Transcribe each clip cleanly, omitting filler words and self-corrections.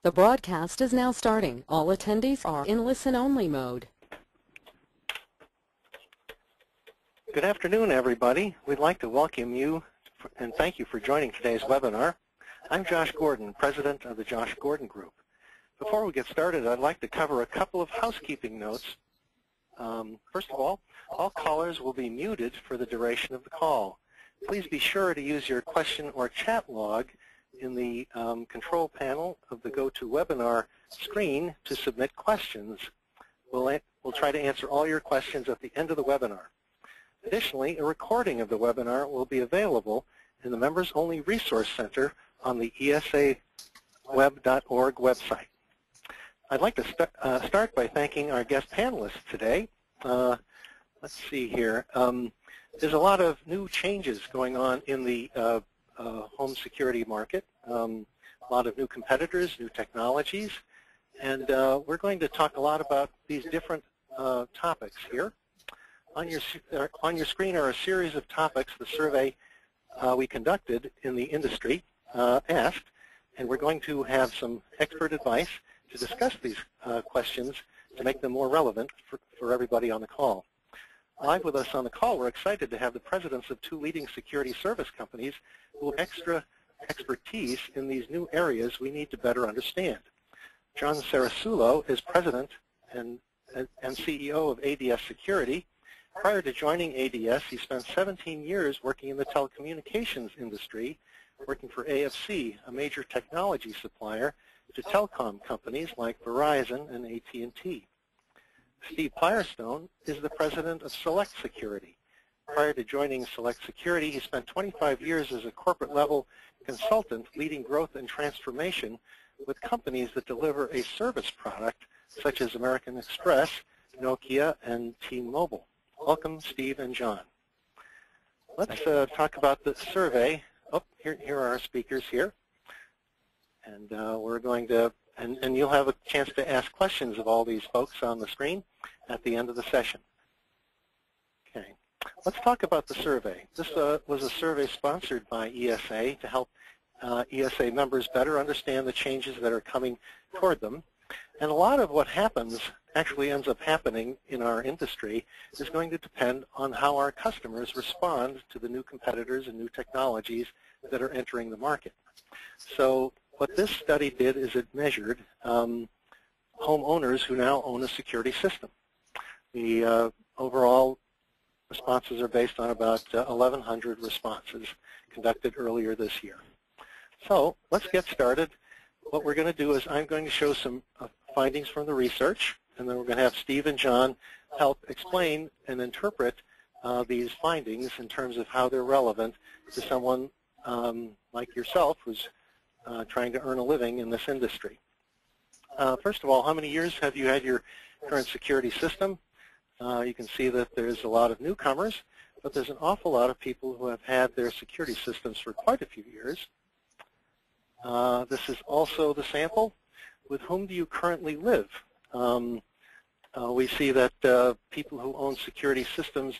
The broadcast is now starting. All attendees are in listen-only mode. Good afternoon, everybody. We'd like to welcome you and thank you for joining today's webinar. I'm Josh Gordon, President of the Josh Gordon Group. Before we get started, I'd like to cover a couple of housekeeping notes. First of all callers will be muted for the duration of the call. Please be sure to use your question or chat log in the control panel of the GoToWebinar screen to submit questions. We'll try to answer all your questions at the end of the webinar. Additionally, a recording of the webinar will be available in the Members Only Resource Center on the esaweb.org website. I'd like to start by thanking our guest panelists today. Let's see here. There's a lot of new changes going on in the home security market, a lot of new competitors, new technologies, and we're going to talk a lot about these different topics here. On your screen are a series of topics the survey we conducted in the industry asked, and we're going to have some expert advice to discuss these questions to make them more relevant for everybody on the call. Live with us on the call, we're excited to have the presidents of two leading security service companies who have extra expertise in these new areas we need to better understand. John Cerasuolo is president and CEO of ADS Security. Prior to joining ADS, he spent 17 years working in the telecommunications industry, working for AFC, a major technology supplier to telecom companies like Verizon and AT&T. Steve Firestone is the president of Select Security. Prior to joining Select Security, he spent 25 years as a corporate-level consultant leading growth and transformation with companies that deliver a service product such as American Express, Nokia, and T-Mobile. Welcome, Steve and John. Let's talk about the survey. Oh, here are our speakers here. And we're going to, and you'll have a chance to ask questions of all these folks on the screen at the end of the session. Okay, let's talk about the survey. This was a survey sponsored by ESA to help ESA members better understand the changes that are coming toward them. And a lot of what happens actually ends up happening in our industry is going to depend on how our customers respond to the new competitors and new technologies that are entering the market. So what this study did is it measured homeowners who now own a security system. The overall responses are based on about 1,100 responses conducted earlier this year. So let's get started. What we're going to do is I'm going to show some findings from the research, and then we're going to have Steve and John help explain and interpret these findings in terms of how they're relevant to someone like yourself who's trying to earn a living in this industry. First of all, how many years have you had your current security system? You can see that there's a lot of newcomers, but there's an awful lot of people who have had their security systems for quite a few years. This is also the sample. With whom do you currently live? We see that people who own security systems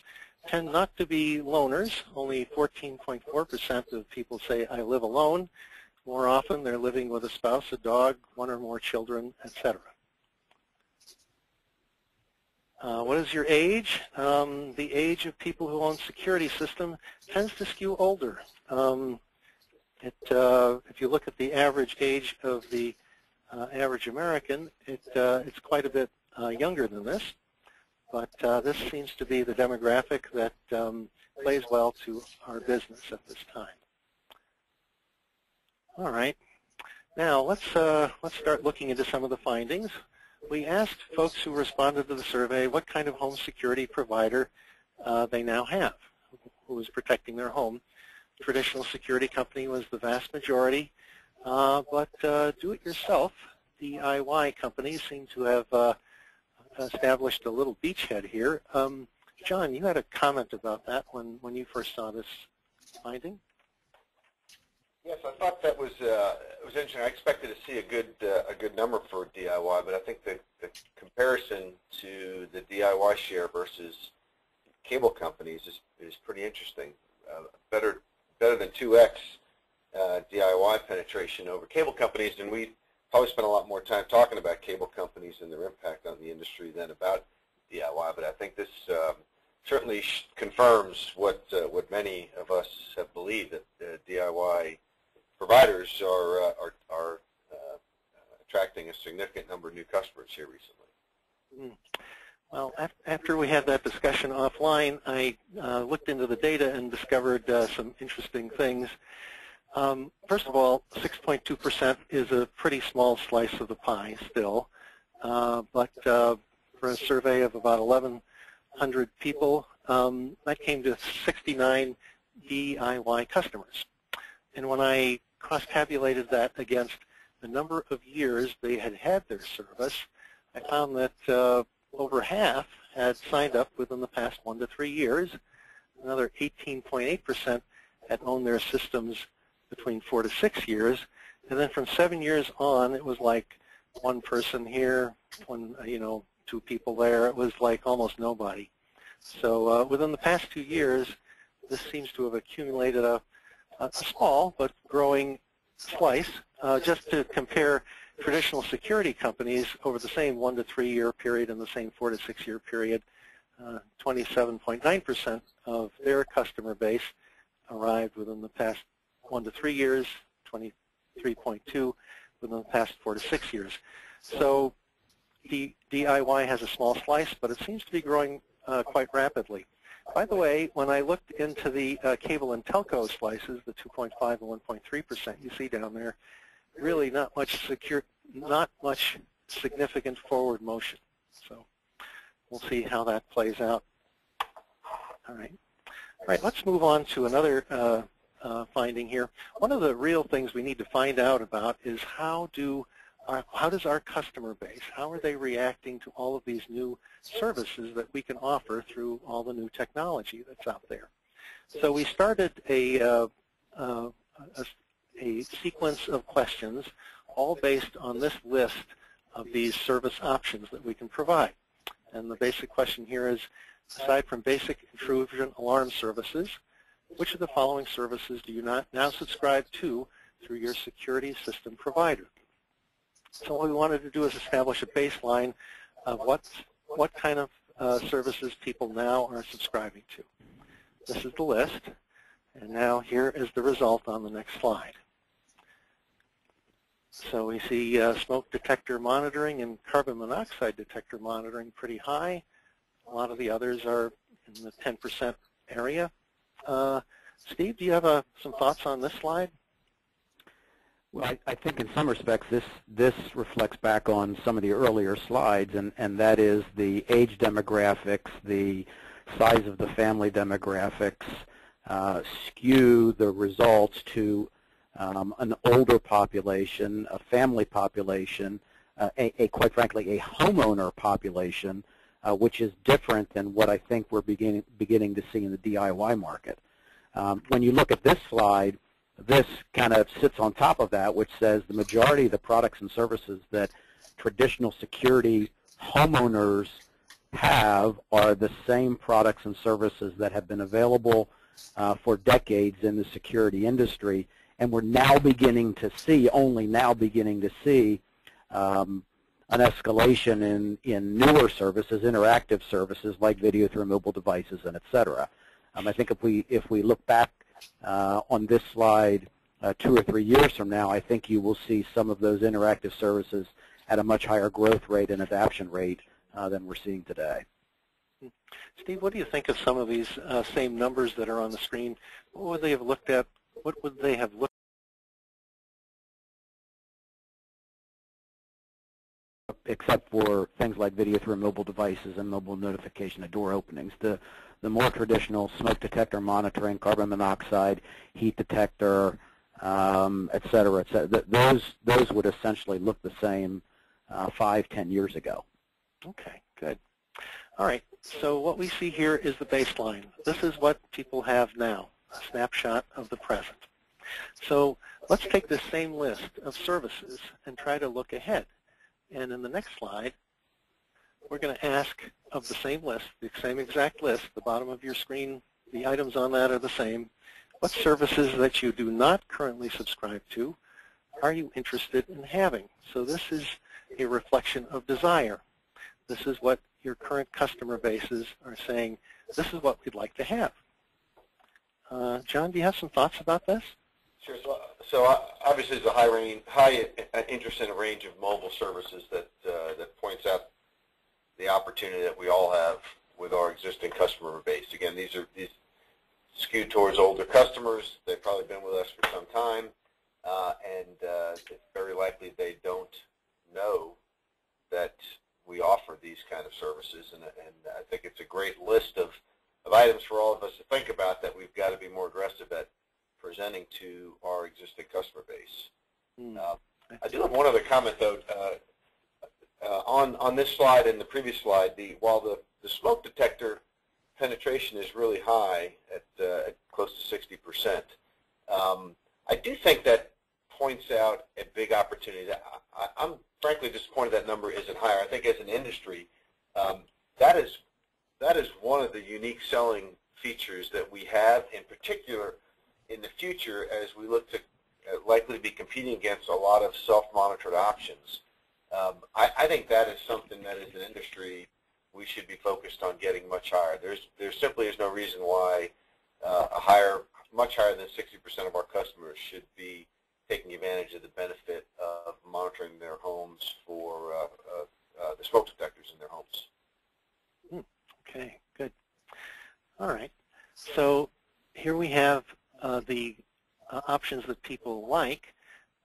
tend not to be loners. Only 14.4% of people say, I live alone. More often, they're living with a spouse, a dog, one or more children, etc. What is your age? The age of people who own security system tends to skew older. If you look at the average age of the average American, it's quite a bit younger than this, but this seems to be the demographic that plays well to our business at this time. All right, now let's start looking into some of the findings. We asked folks who responded to the survey what kind of home security provider they now have, who is protecting their home. Traditional security company was the vast majority, but do-it-yourself DIY companies seem to have established a little beachhead here. John, you had a comment about that when you first saw this finding. Yes, I thought that was interesting. I expected to see a good number for DIY, but I think the comparison to the DIY share versus cable companies is pretty interesting. Better than 2x DIY penetration over cable companies, and we probably spent a lot more time talking about cable companies and their impact on the industry than about DIY, but I think this certainly confirms what many of us have believed, that DIY providers are attracting a significant number of new customers here recently. Well, after we had that discussion offline, I looked into the data and discovered some interesting things. First of all, 6.2% is a pretty small slice of the pie still, but for a survey of about 1,100 people, that came to 69 DIY customers. And when I cross-tabulated that against the number of years they had had their service, I found that over half had signed up within the past 1 to 3 years. Another 18.8% had owned their systems between 4 to 6 years. And then from 7 years on, it was like one person here, two people there. It was like almost nobody. So within the past 2 years, this seems to have accumulated a small but growing slice. Just to compare traditional security companies over the same 1 to 3 year period and the same 4 to 6 year period, 27.9% of their customer base arrived within the past 1 to 3 years, 23.2 within the past 4 to 6 years. So the DIY has a small slice, but it seems to be growing quite rapidly. By the way, when I looked into the cable and telco slices, the 2.5 and 1.3% you see down there, really not much significant forward motion. So we'll see how that plays out. All right, let's move on to another finding here. One of the real things we need to find out about is how does our customer base, how are they reacting to all of these new services that we can offer through all the new technology that's out there. So we started a sequence of questions all based on this list of these service options that we can provide. And the basic question here is, aside from basic intrusion alarm services, which of the following services do you not now subscribe to through your security system provider? So what we wanted to do is establish a baseline of what kind of services people now are subscribing to. This is the list, and now here is the result on the next slide. So we see smoke detector monitoring and carbon monoxide detector monitoring pretty high. A lot of the others are in the 10% area. Steve, do you have some thoughts on this slide? Well, I think in some respects this reflects back on some of the earlier slides, and that is the age demographics, the size of the family demographics skew the results to an older population, a family population, quite frankly, a homeowner population, which is different than what I think we're beginning to see in the DIY market. When you look at this slide, this kind of sits on top of that, which says the majority of the products and services that traditional security homeowners have are the same products and services that have been available for decades in the security industry, and we're now beginning to see, only now beginning to see, an escalation in newer services, interactive services like video through mobile devices and et cetera. I think if we look back on this slide 2 or 3 years from now, I think you will see some of those interactive services at a much higher growth rate and adoption rate than we're seeing today. Steve, what do you think of some of these same numbers that are on the screen? What would they have looked at? What would they have looked except for things like video through mobile devices and mobile notification of door openings. The more traditional smoke detector monitoring, carbon monoxide, heat detector, et cetera, those would essentially look the same 5, 10 years ago. Okay, good. All right, so what we see here is the baseline. This is what people have now, a snapshot of the present. So let's take this same list of services and try to look ahead. And in the next slide, we're going to ask of the same list, the same exact list, the bottom of your screen, the items on that are the same. What services that you do not currently subscribe to are you interested in having? So this is a reflection of desire. This is what your current customer bases are saying, this is what we'd like to have. John, do you have some thoughts about this? Sure. So obviously there's a high interest in a range of mobile services that points out the opportunity that we all have with our existing customer base. Again, these skewed towards older customers. They've probably been with us for some time, and it's very likely they don't know that we offer these kind of services. And I think it's a great list of items for all of us to think about that we've got to be more aggressive at presenting to our existing customer base. I do have one other comment, though. On this slide and the previous slide, while the smoke detector penetration is really high at close to 60%, I do think that points out a big opportunity. I'm frankly disappointed that number isn't higher. I think as an industry, that is one of the unique selling features that we have, in particular in the future as we look to likely be competing against a lot of self-monitored options. I think that is something that as an industry we should be focused on getting much higher. There simply is no reason why much higher than 60% of our customers should be taking advantage of the benefit of monitoring their homes for the smoke detectors in their homes. Okay, good. All right. So here we have the options that people like,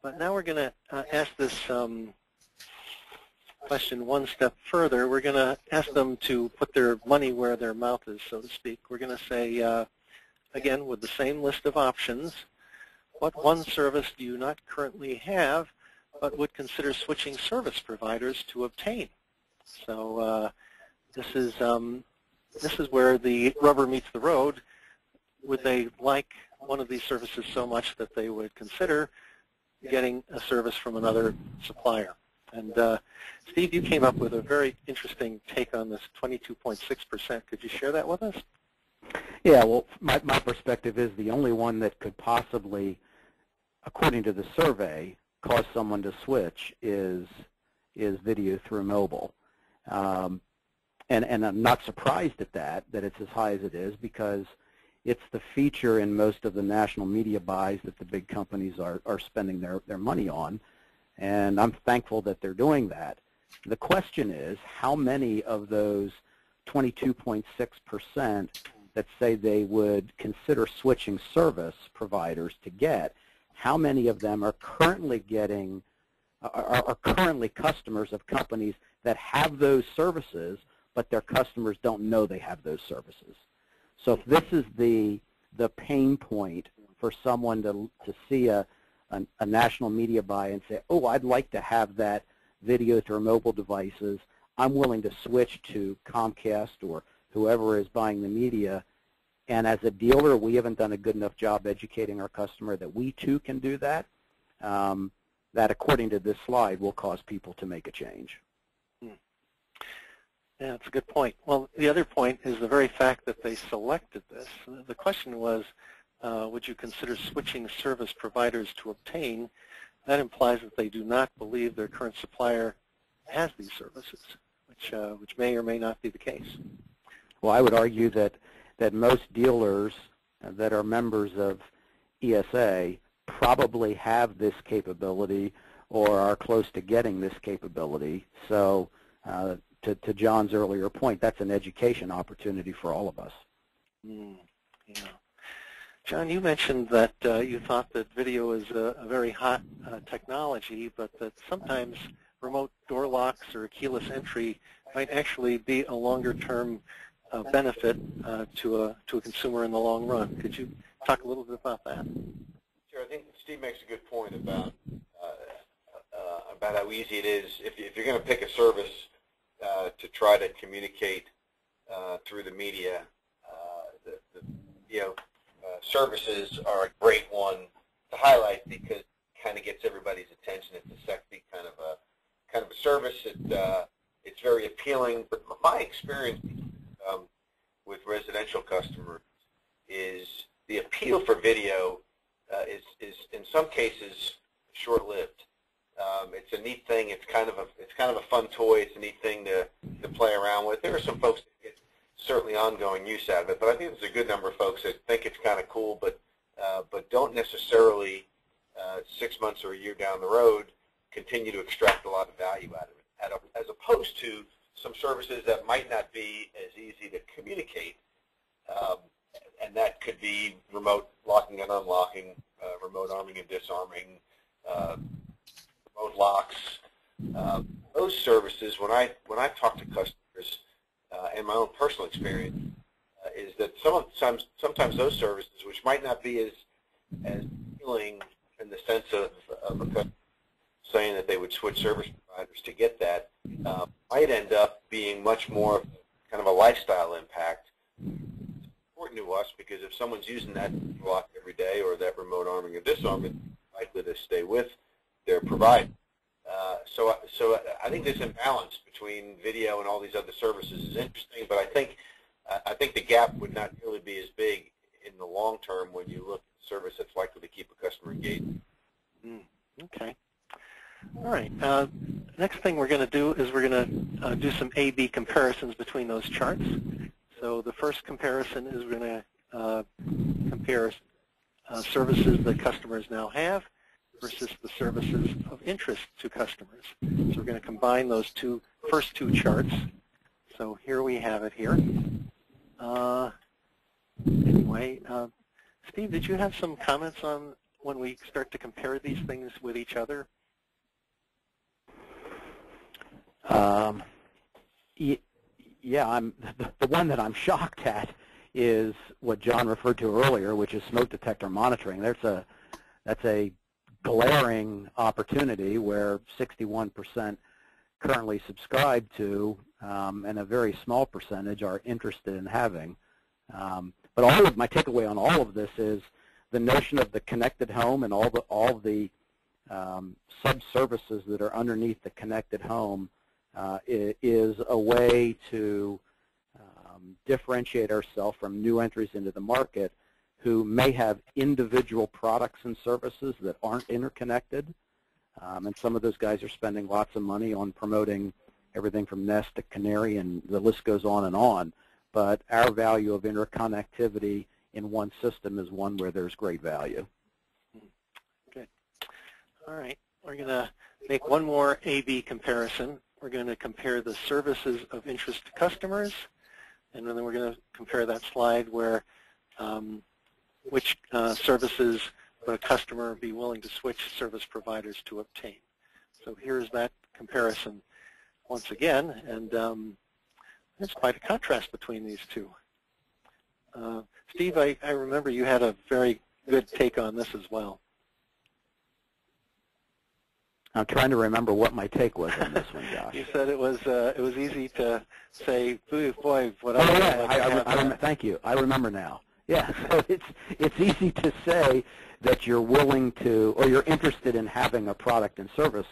but now we're going to ask this question one step further. We're going to ask them to put their money where their mouth is, so to speak. We're going to say, again, with the same list of options, what one service do you not currently have but would consider switching service providers to obtain? So this is where the rubber meets the road. Would they like one of these services so much that they would consider getting a service from another supplier? And Steve, you came up with a very interesting take on this 22.6%. Could you share that with us? Yeah, well, my perspective is the only one that could possibly, according to the survey, cause someone to switch is video through mobile. And I'm not surprised at that it's as high as it is, because it's the feature in most of the national media buys that the big companies are spending their money on. And I'm thankful that they're doing that. The question is, how many of those 22.6% that say they would consider switching service providers to get, how many of them are currently currently customers of companies that have those services, but their customers don't know they have those services? So if this is the pain point for someone to see a national media buy and say, oh, I'd like to have that video through mobile devices, I'm willing to switch to Comcast or whoever is buying the media, and as a dealer we haven't done a good enough job educating our customer that we too can do that, that according to this slide will cause people to make a change. Yeah, that's a good point. Well, the other point is the very fact that they selected this. The question was, would you consider switching service providers to obtain? That implies that they do not believe their current supplier has these services, which may or may not be the case. Well, I would argue that most dealers that are members of ESA probably have this capability or are close to getting this capability. So to John's earlier point, that's an education opportunity for all of us. Yeah. John, you mentioned that you thought that video is a very hot technology, but that sometimes remote door locks or keyless entry might actually be a longer-term benefit to a consumer in the long run. Could you talk a little bit about that? Sure. I think Steve makes a good point about how easy it is if you're going to pick a service to try to communicate through the media. Services are a great one to highlight because it kind of gets everybody's attention. It's a sexy kind of a service. It's very appealing. But my experience with residential customers is the appeal for video is in some cases short-lived. It's a neat thing. It's kind of a fun toy. It's a neat thing to play around with. There are some folks that get certainly ongoing use out of it, but I think there's a good number of folks that think it's kind of cool, but don't necessarily 6 months or a year down the road continue to extract a lot of value out of it, as opposed to some services that might not be as easy to communicate, and that could be remote locking and unlocking, remote arming and disarming, remote locks. Those services, when I talk to customers, and my own personal experience, is that sometimes those services, which might not be as appealing in the sense of a customer saying that they would switch service providers to get that, might end up being much more kind of a lifestyle impact. It's important to us because if someone's using that lock every day or that remote arming or disarming, it's likely to stay with their provider. So I think this imbalance between video and all these other services is interesting, but I think the gap would not really be as big in the long term when you look at a service that's likely to keep a customer engaged. Okay. All right. Next thing we're going to do is we're going to do some A/B comparisons between those charts. So the first comparison is we're going to compare services that customers now have versus the services of interest to customers. So we're going to combine those first two charts. So here we have it here. Anyway, Steve, did you have some comments on when we start to compare these things with each other? Yeah, the one that I'm shocked at is what John referred to earlier, which is smoke detector monitoring. That's a glaring opportunity where 61% currently subscribe to, and a very small percentage are interested in having. But my takeaway on all of this is the notion of the connected home and all the sub-services that are underneath the connected home is a way to differentiate ourselves from new entries into the market who may have individual products and services that aren't interconnected. And some of those guys are spending lots of money on promoting everything from Nest to Canary, and the list goes on and on. But our value of interconnectivity in one system is one where there's great value. Good. All right. We're going to make one more A/B comparison. We're going to compare the services of interest to customers, and then we're going to compare that slide where which services would a customer be willing to switch service providers to obtain. So here's that comparison once again, and there's quite a contrast between these two. Steve, I remember you had a very good take on this as well. I'm trying to remember what my take was on this one, Josh. You said it was easy to say, boy, what thank you. I remember now. Yeah, so it's easy to say that you're willing to, or you're interested in having a product and service,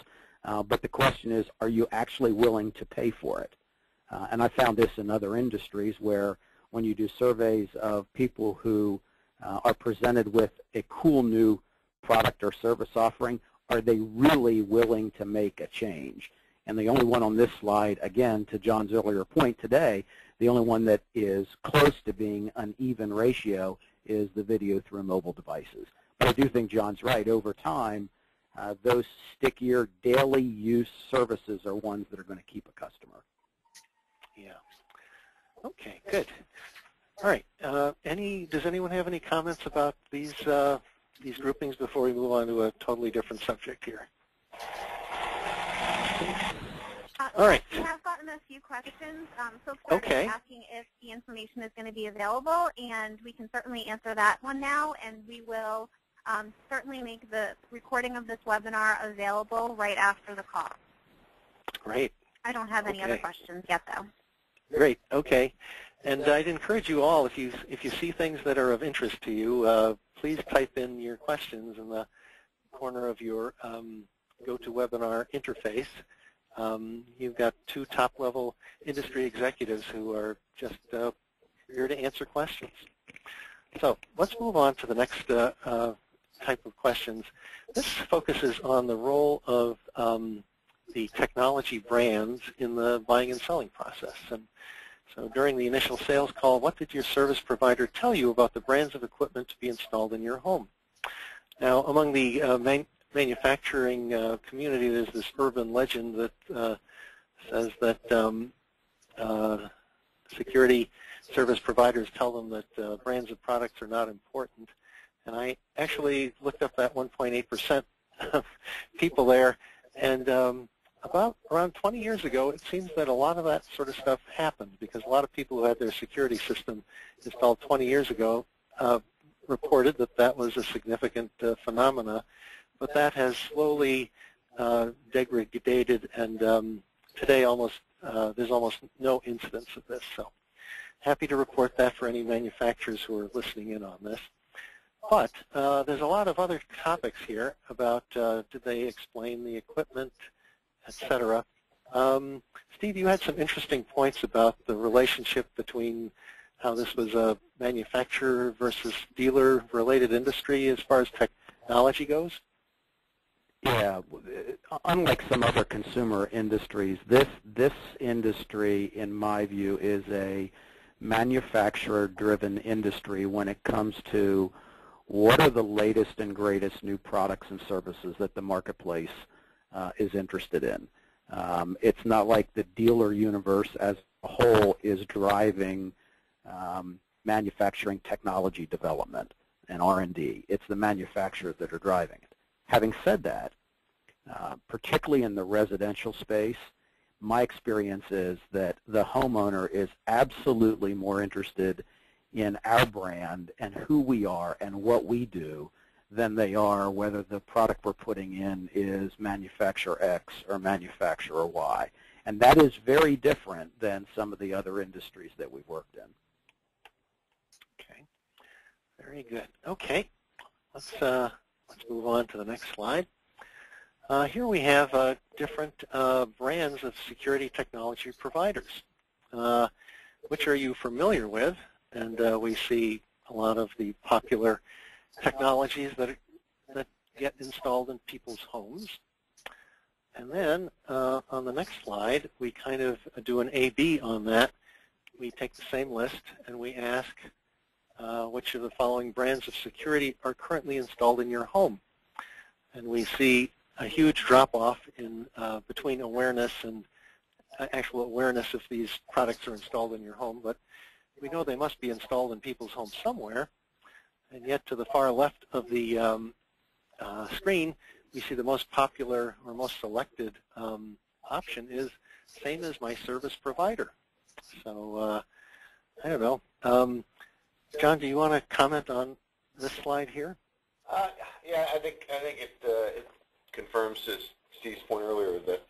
but the question is, are you actually willing to pay for it? And I found this in other industries where when you do surveys of people who are presented with a cool new product or service offering, are they really willing to make a change? And the only one on this slide, again, to John's earlier point today, the only one that is close to being an even ratio is the video through mobile devices. But I do think John's right. Over time, those stickier daily use services are ones that are going to keep a customer. Yeah. Okay, good. All right. Does anyone have any comments about these groupings before we move on to a totally different subject here? All right. We have gotten a few questions. Folks are asking if the information is going to be available, and we can certainly answer that one now, and we will certainly make the recording of this webinar available right after the call. Great. I don't have any other questions yet, though. Great. Okay. And I'd encourage you all, if you see things that are of interest to you, please type in your questions in the corner of your GoToWebinar interface. You've got two top-level industry executives who are just here to answer questions. So let's move on to the next type of questions. This focuses on the role of the technology brands in the buying and selling process. And so during the initial sales call, what did your service provider tell you about the brands of equipment to be installed in your home? Now, among the manufacturing community, there's this urban legend that says that security service providers tell them that brands of products are not important. And I actually looked up that 1.8% of people there, and around 20 years ago, it seems that a lot of that sort of stuff happened because a lot of people who had their security system installed 20 years ago reported that that was a significant phenomena, but that has slowly degraded, and today there's almost no incidence of this. So happy to report that for any manufacturers who are listening in on this. But there's a lot of other topics here about did they explain the equipment, etc. Steve, you had some interesting points about the relationship between how this was a manufacturer versus dealer-related industry as far as technology goes. Yeah, unlike some other consumer industries, this industry, in my view, is a manufacturer-driven industry when it comes to what are the latest and greatest new products and services that the marketplace is interested in. It's not like the dealer universe as a whole is driving manufacturing technology development and R&D. It's the manufacturers that are driving it. Having said that, particularly in the residential space, my experience is that the homeowner is absolutely more interested in our brand and who we are and what we do than they are whether the product we're putting in is manufacturer X or manufacturer Y. And that is very different than some of the other industries that we've worked in. Okay, very good. Okay, let's move on to the next slide. Here we have different brands of security technology providers. Which are you familiar with? And we see a lot of the popular technologies that get installed in people's homes. And then on the next slide, we kind of do an A/B on that. We take the same list and we ask which of the following brands of security are currently installed in your home. And we see a huge drop-off in between awareness and actual awareness if these products are installed in your home, but we know they must be installed in people's homes somewhere. And yet to the far left of the screen, we see the most popular or most selected option is same as my service provider. So I don't know. John, do you want to comment on this slide here? Yeah, I think it confirms Steve's point earlier that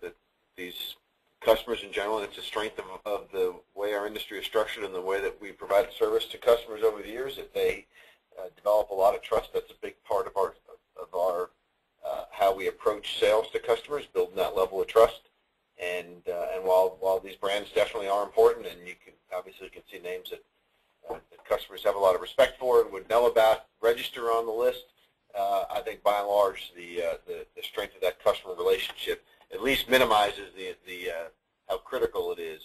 that these customers in general, and it's a strength of the way our industry is structured and the way that we provide service to customers over the years, that they develop a lot of trust. That's a big part of our how we approach sales to customers, building that level of trust. And while these brands definitely are important, and you can obviously see names that customers have a lot of respect for and would know about, register on the list, I think by and large the strength of that customer relationship at least minimizes the how critical it is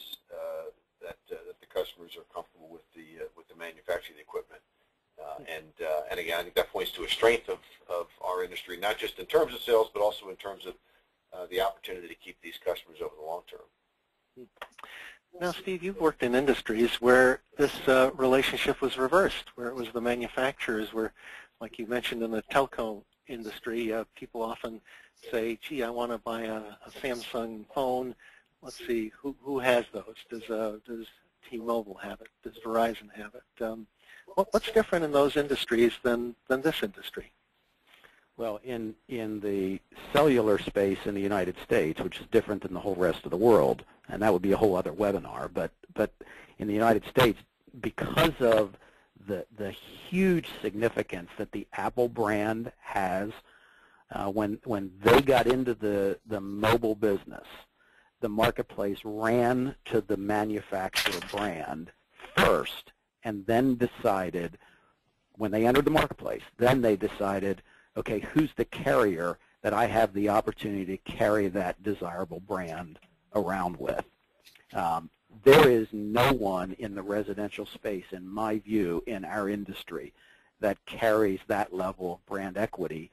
that the customers are comfortable with the manufacturing equipment. And again, I think that points to a strength of our industry, not just in terms of sales, but also in terms of the opportunity to keep these customers over the long term. Now, Steve, you've worked in industries where this relationship was reversed, where it was the manufacturers where, like you mentioned in the telco industry, people often say, gee, I want to buy a Samsung phone. Let's see, who has those? Does T-Mobile have it? Does Verizon have it? What's different in those industries than this industry? Well, in the cellular space in the United States, which is different than the whole rest of the world, and that would be a whole other webinar, but in the United States, because of the huge significance that the Apple brand has, when they got into the mobile business, the marketplace ran to the manufacturer brand first and then decided when they entered the marketplace, then they decided, okay, who's the carrier that I have the opportunity to carry that desirable brand around with? There is no one in the residential space, in my view, in our industry that carries that level of brand equity.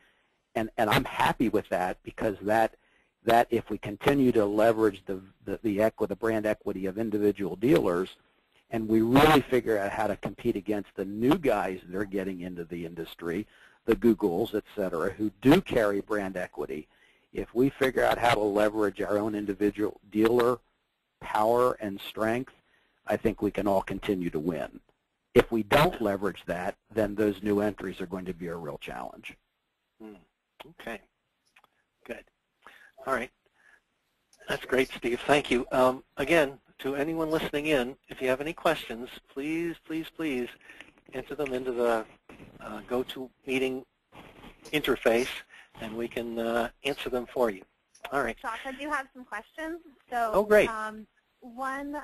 And I'm happy with that, because that if we continue to leverage the brand equity of individual dealers, and we really figure out how to compete against the new guys that are getting into the industry, the Googles, et cetera, who do carry brand equity, if we figure out how to leverage our own individual dealer power and strength, I think we can all continue to win. If we don't leverage that, then those new entries are going to be a real challenge. Okay, good. All right, that's great, Steve. Thank you. Again, to anyone listening in, if you have any questions, please, please, please enter them into the GoToMeeting interface, and we can answer them for you. All right. Josh, I do have some questions. So, oh, great. One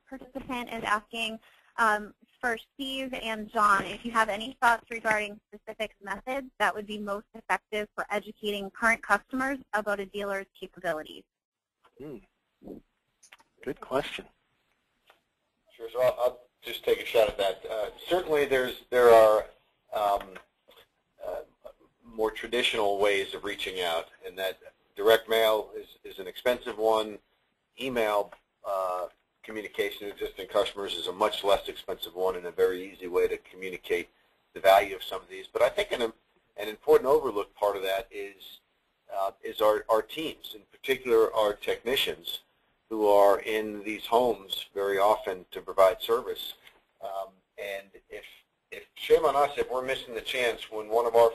participant is asking for Steve and John if you have any thoughts regarding specific methods that would be most effective for educating current customers about a dealer's capabilities. Good question. Sure. So I'll just take a shot at that. Certainly, there are more traditional ways of reaching out, and that direct mail is an expensive one. Email communication to existing customers is a much less expensive one, and a very easy way to communicate the value of some of these. But I think an important overlooked part of that is our teams, in particular our technicians, who are in these homes very often to provide service. And if shame on us if we're missing the chance when one of our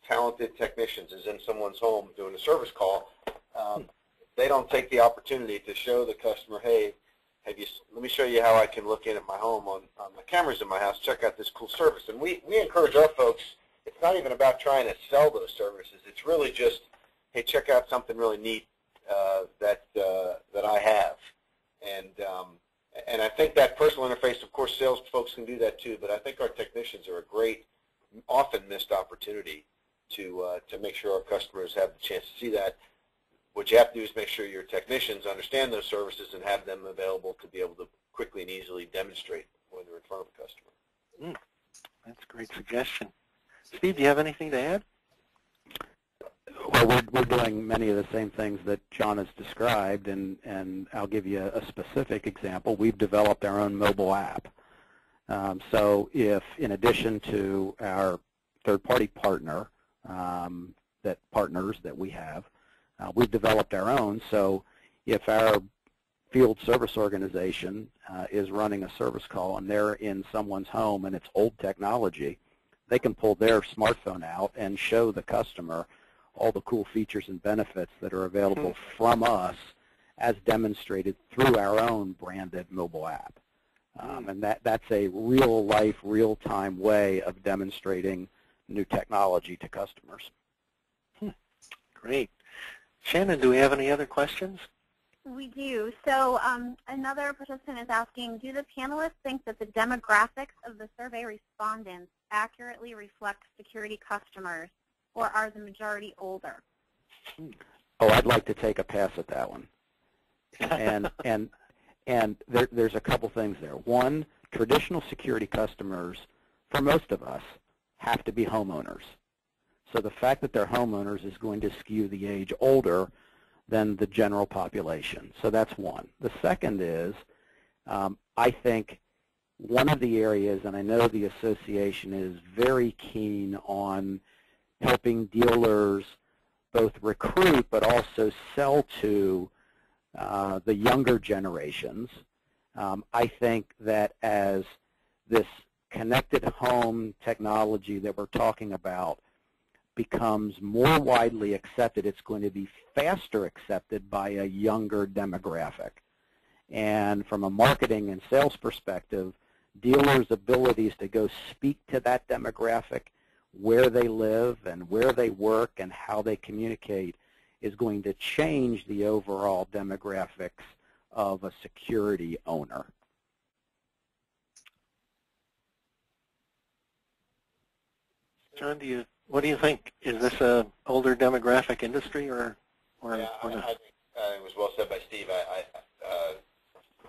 talented technicians is in someone's home doing a service call, they don't take the opportunity to show the customer, hey, let me show you how I can look in at my home on the cameras in my house, check out this cool service. And we encourage our folks, it's not even about trying to sell those services. It's really just, hey, check out something really neat that I have. And I think that personal interface, of course, sales folks can do that too, but I think our technicians are a great, often missed opportunity to make sure our customers have the chance to see that. What you have to do is make sure your technicians understand those services and have them available to be able to quickly and easily demonstrate when they're in front of a customer. That's a great suggestion. Steve, do you have anything to add? Well, we're doing many of the same things that John has described, and I'll give you a specific example. We've developed our own mobile app. So if, in addition to our third-party partners that we have, we've developed our own. So if our field service organization is running a service call and they're in someone's home and it's old technology, they can pull their smartphone out and show the customer all the cool features and benefits that are available from us as demonstrated through our own branded mobile app. And that's a real-life, real-time way of demonstrating new technology to customers. Great. Shannon, do we have any other questions? We do. So another participant is asking, do the panelists think that the demographics of the survey respondents accurately reflect security customers, or are the majority older? Oh, I'd like to take a pass at that one. And there's a couple things there. One, traditional security customers, for most of us, have to be homeowners. So the fact that they're homeowners is going to skew the age older than the general population. So that's one. The second is, I think one of the areas, and I know the association is very keen on helping dealers both recruit but also sell to the younger generations. I think that as this connected home technology that we're talking about becomes more widely accepted, it's going to be faster accepted by a younger demographic. And from a marketing and sales perspective, dealers' abilities to go speak to that demographic, where they live and where they work and how they communicate, is going to change the overall demographics of a security owner. John, what do you think? Is this a older demographic industry or Yeah, or not? I think it was well said by Steve.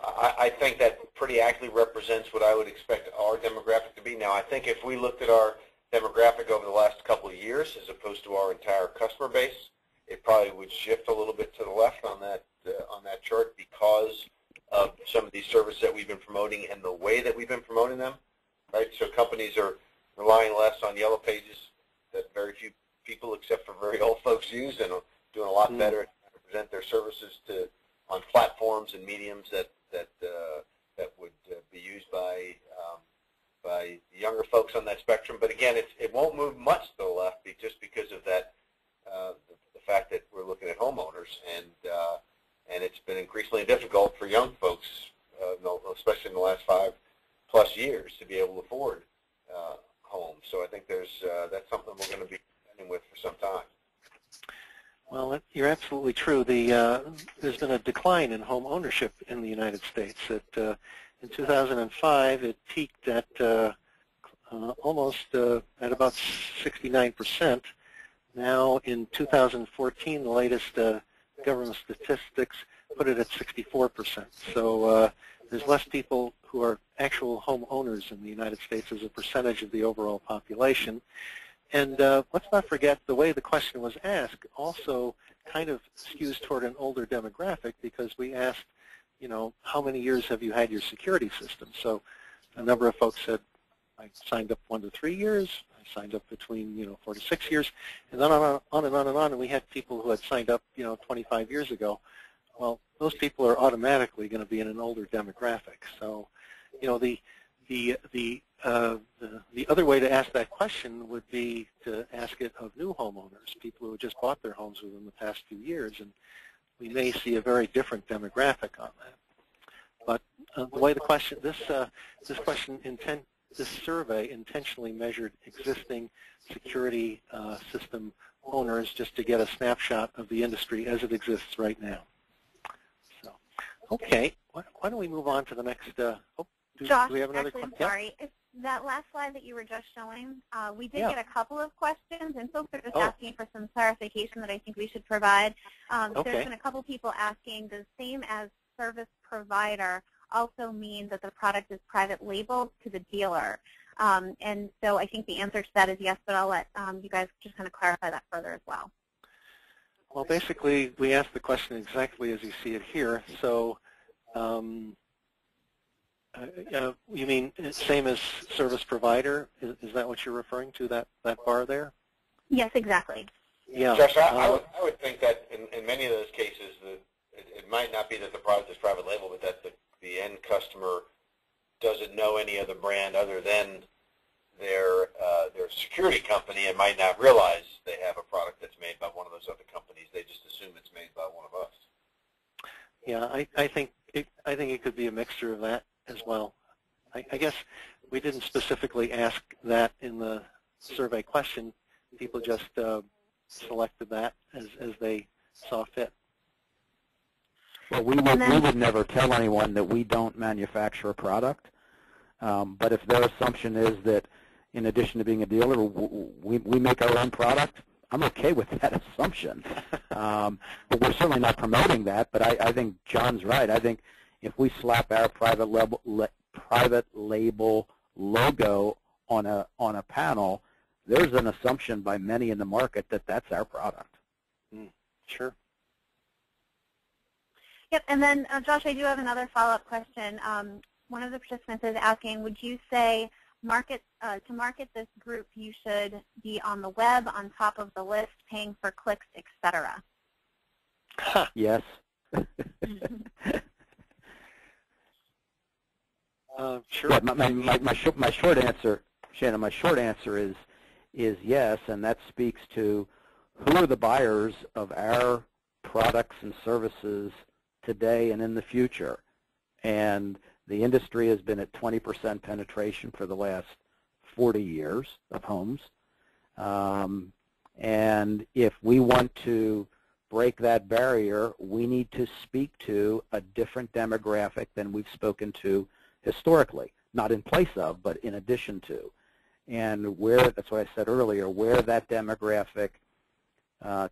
I think that pretty accurately represents what I would expect our demographic to be. Now, I think if we looked at our demographic over the last couple of years as opposed to our entire customer base, it probably would shift a little bit to the left on that chart because of some of these services that we've been promoting and the way that we've been promoting them, right? So companies are relying less on yellow pages that very few people except for very old folks use, and doing a lot better to present their services on platforms and mediums that would be used by younger folks on that spectrum. But again, it won't move much to the left just because of that the fact that we're looking at homeowners, and it's been increasingly difficult for young folks, especially in the last 5+ years, to be able to afford homes. So I think that's something we're going to be dealing with for some time. Well, you're absolutely true. There's been a decline in home ownership in the United States. In 2005, it peaked at almost at about 69%. Now, in 2014, the latest government statistics put it at 64%. So there's less people who are actual home owners in the United States as a percentage of the overall population. And let's not forget the way the question was asked also kind of skews toward an older demographic, because we asked, how many years have you had your security system? So a number of folks said, I signed up 1 to 3 years. I signed up between 4 to 6 years, and then on and on and on. And we had people who had signed up 25 years ago. Well, those people are automatically going to be in an older demographic. So the other way to ask that question would be to ask it of new homeowners, people who just bought their homes within the past few years, and we may see a very different demographic on that. But the way this survey intentionally measured existing security system owners just to get a snapshot of the industry as it exists right now. So, okay, why don't we move on to the next? Josh, do we have another actually, I'm yeah? sorry. That last slide that you were just showing, we did get a couple of questions, and folks are just asking for some clarification that I think we should provide. There's been a couple people asking, does same as service provider also mean that the product is private labeled to the dealer? And so I think the answer to that is yes, but I'll let you guys just kind of clarify that further as well. Well, basically, we asked the question exactly as you see it here. So you mean same as service provider? Is that what you're referring to, that bar there? Yes, exactly. Yeah. Josh, I would think that in many of those cases, it might not be that the product is private label, but that the end customer doesn't know any other brand other than their security company and might not realize they have a product that's made by one of those other companies. They just assume it's made by one of us. Yeah, I think it could be a mixture of that as well. I guess we didn't specifically ask that in the survey question. People just selected that as they saw fit. Well, we would never tell anyone that we don't manufacture a product, but if their assumption is that in addition to being a dealer, we make our own product, I'm okay with that assumption. But we're certainly not promoting that, but I think John's right. I think if we slap our private label logo on a panel, there's an assumption by many in the market that that's our product. Sure. Yep, and then Josh, I do have another follow-up question. One of the participants is asking, would you say to market this group, you should be on the web, on top of the list, paying for clicks, etc.? Yes. Sure. Yeah, my short answer, Shannon, my short answer is yes, and that speaks to who are the buyers of our products and services today and in the future. And the industry has been at 20% penetration for the last 40 years of homes. And if we want to break that barrier, we need to speak to a different demographic than we've spoken to historically, not in place of, but in addition to. and where, that's what I said earlier, where that demographic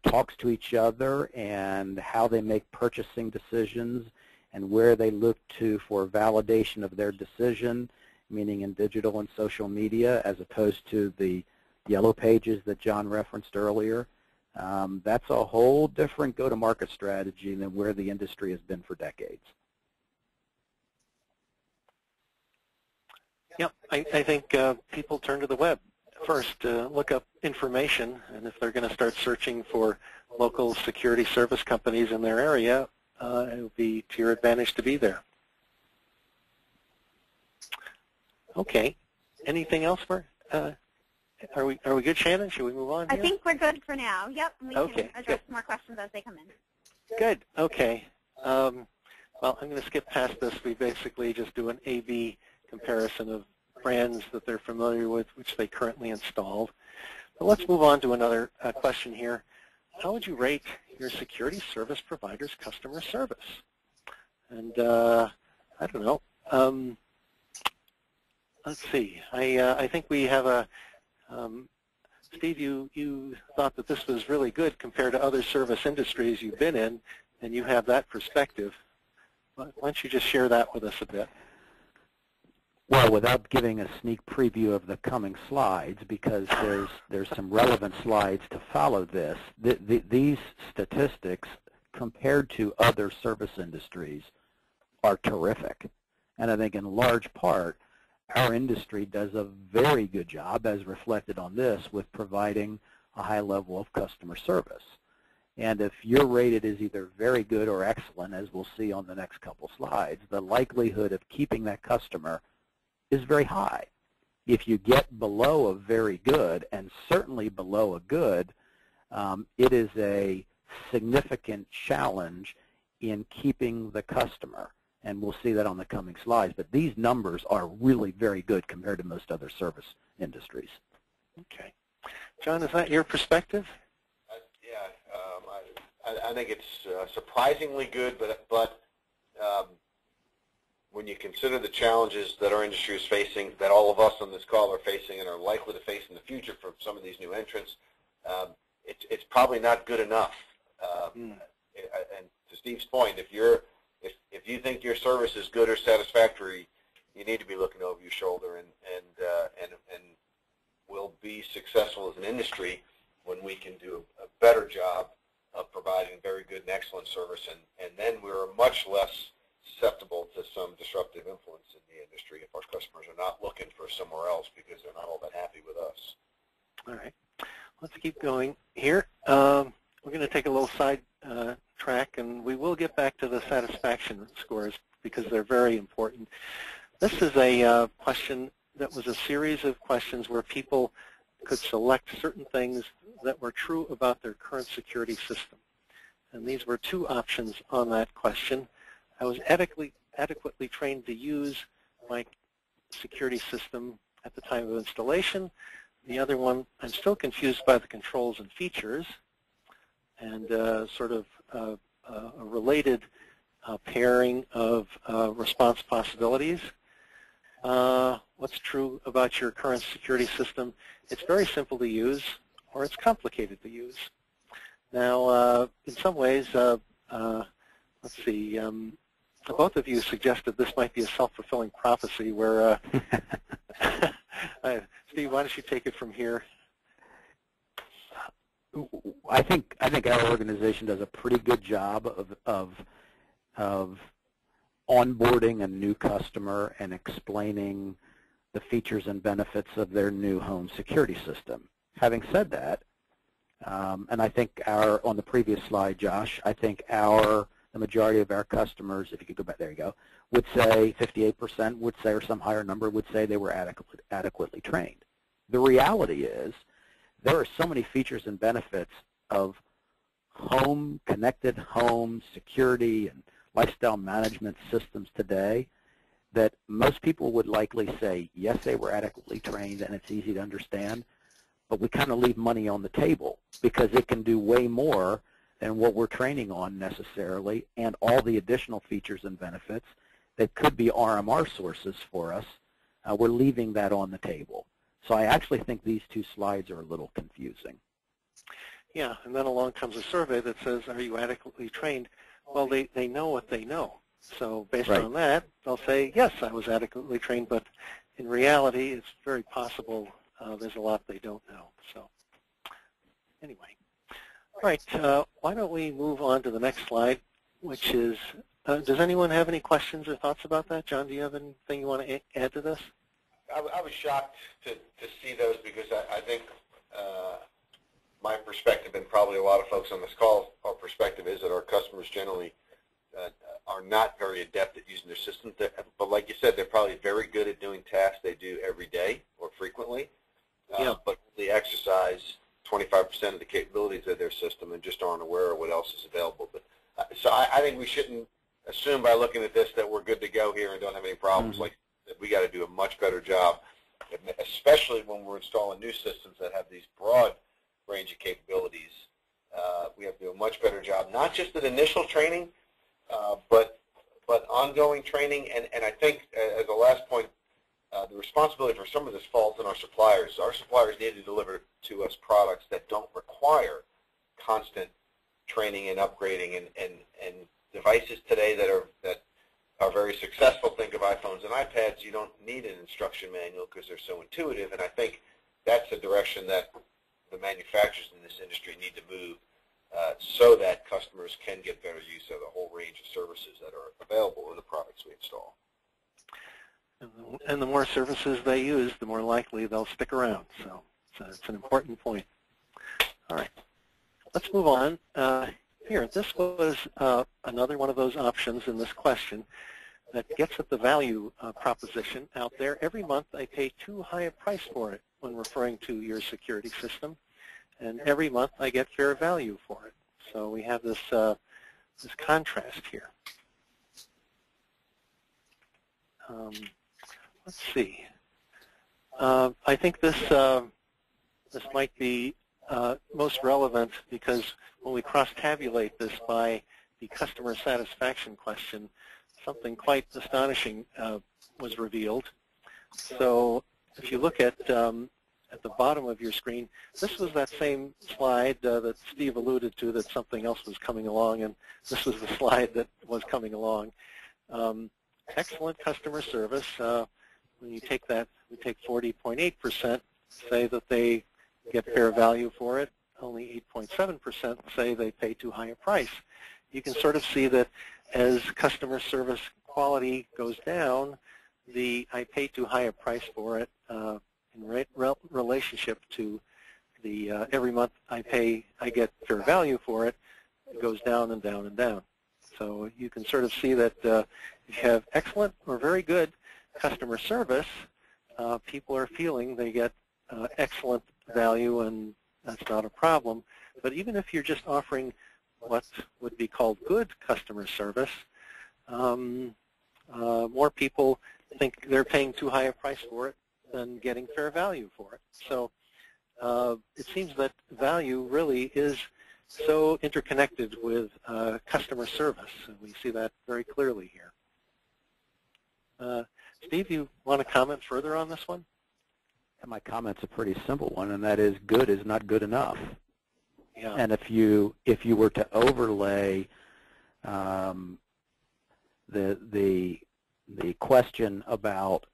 talks to each other and how they make purchasing decisions and where they look to for validation of their decision, meaning in digital and social media, as opposed to the yellow pages that John referenced earlier. That's a whole different go-to-market strategy than where the industry has been for decades. Yep, I think people turn to the web first to look up information, and if they're going to start searching for local security service companies in their area, it will be to your advantage to be there. Okay, anything else for? Are we good, Shannon? Should we move on here? I think we're good for now. Yep, we can address more questions as they come in. Good. Okay. Well, I'm going to skip past this. We basically just do an A/B comparison of brands that they're familiar with, which they currently installed. But let's move on to another question here. How would you rate your security service provider's customer service? And I don't know. Let's see. I think we have a Steve, you thought that this was really good compared to other service industries you've been in, and you have that perspective. Why don't you just share that with us a bit? Well, without giving a sneak preview of the coming slides, because there's some relevant slides to follow this, these statistics compared to other service industries are terrific. And I think in large part, our industry does a very good job, as reflected on this, with providing a high level of customer service. And if your rated is either very good or excellent, as we'll see on the next couple slides, the likelihood of keeping that customer is very high. If you get below a very good, and certainly below a good, it is a significant challenge in keeping the customer. And we'll see that on the coming slides. But these numbers are really very good compared to most other service industries. Okay. John, is that your perspective? I think it's surprisingly good, but when you consider the challenges that our industry is facing, that all of us on this call are facing and are likely to face in the future from some of these new entrants, it's probably not good enough. And to Steve's point, if you think your service is good or satisfactory, you need to be looking over your shoulder, and we'll be successful as an industry when we can do a better job of providing very good and excellent service, and then we're much less susceptible to some disruptive influence in the industry if our customers are not looking for somewhere else because they're not all that happy with us. All right. Let's keep going here. We're going to take a little side track, and we will get back to the satisfaction scores because they're very important. This is a question that was a series of questions where people could select certain things that were true about their current security system. And these were two options on that question. I was adequately trained to use my security system at the time of installation. The other one, I'm still confused by the controls and features, and sort of a related pairing of response possibilities. What's true about your current security system? It's very simple to use, or it's complicated to use. Now, in some ways, let's see, both of you suggested this might be a self-fulfilling prophecy where, Steve, why don't you take it from here? I think our organization does a pretty good job of onboarding a new customer and explaining the features and benefits of their new home security system. Having said that, and I think on the previous slide, Josh, I think the majority of our customers, if you could go back, there you go, would say 58% would say, or some higher number would say they were adequately trained. The reality is there are so many features and benefits of connected home security and lifestyle management systems today that most people would likely say, yes, they were adequately trained and it's easy to understand, but we kind of leave money on the table because it can do way more than what we're training on necessarily, and all the additional features and benefits that could be RMR sources for us, we're leaving that on the table. So I actually think these two slides are a little confusing. Yeah, and then along comes a survey that says, are you adequately trained? Well, they know what they know. So based on that, they'll say, yes, I was adequately trained, but in reality, it's very possible there's a lot they don't know. So anyway. All right, why don't we move on to the next slide, which is, does anyone have any questions or thoughts about that? John, do you have anything you want to add to this? I was shocked to see those because I think my perspective, and probably a lot of folks on this call, our perspective is that our customers generally are not very adept at using their systems. But like you said, they're probably very good at doing tasks they do every day or frequently, but they exercise 25% of the capabilities of their system and just aren't aware of what else is available. But so I think we shouldn't assume by looking at this that we're good to go here and don't have any problems. Like we got to do a much better job, especially when we're installing new systems that have these broad range of capabilities. We have to do a much better job, not just at initial training, but ongoing training. And I think, as a last point, the responsibility for some of this falls on our suppliers. Our suppliers need to deliver to us products that don't require constant training and upgrading. And devices today that are very successful, think of iPhones and iPads, you don't need an instruction manual because they're so intuitive. And I think that's the direction that the manufacturers in this industry need to move so that customers can get better use of the whole range of services that are available in the products we install. And the more services they use, the more likely they'll stick around. So it's an important point. All right, let's move on. Here, this was another one of those options in this question that gets at the value proposition out there. Every month I pay too high a price for it when referring to your security system, and every month I get fair value for it. So we have this this contrast here. Let's see. I think this this might be most relevant because when we cross-tabulate this by the customer satisfaction question, something quite astonishing was revealed. So if you look at the bottom of your screen, this was that same slide that Steve alluded to, that something else was coming along, and this was the slide that was coming along. Excellent customer service. When you take that, we take 40.8% say that they get fair value for it. Only 8.7% say they pay too high a price. You can sort of see that as customer service quality goes down, the I pay too high a price for it in relationship to the every month I get fair value for it, it goes down and down and down. So you can sort of see that if you have excellent or very good customer service, people are feeling they get excellent value, and that's not a problem. But even if you're just offering what would be called good customer service, more people think they're paying too high a price for it than getting fair value for it. So it seems that value really is so interconnected with customer service, and we see that very clearly here. Steve, you want to comment further on this one? And my comment's a pretty simple one, and that is good is not good enough. Yeah. And if you were to overlay the question about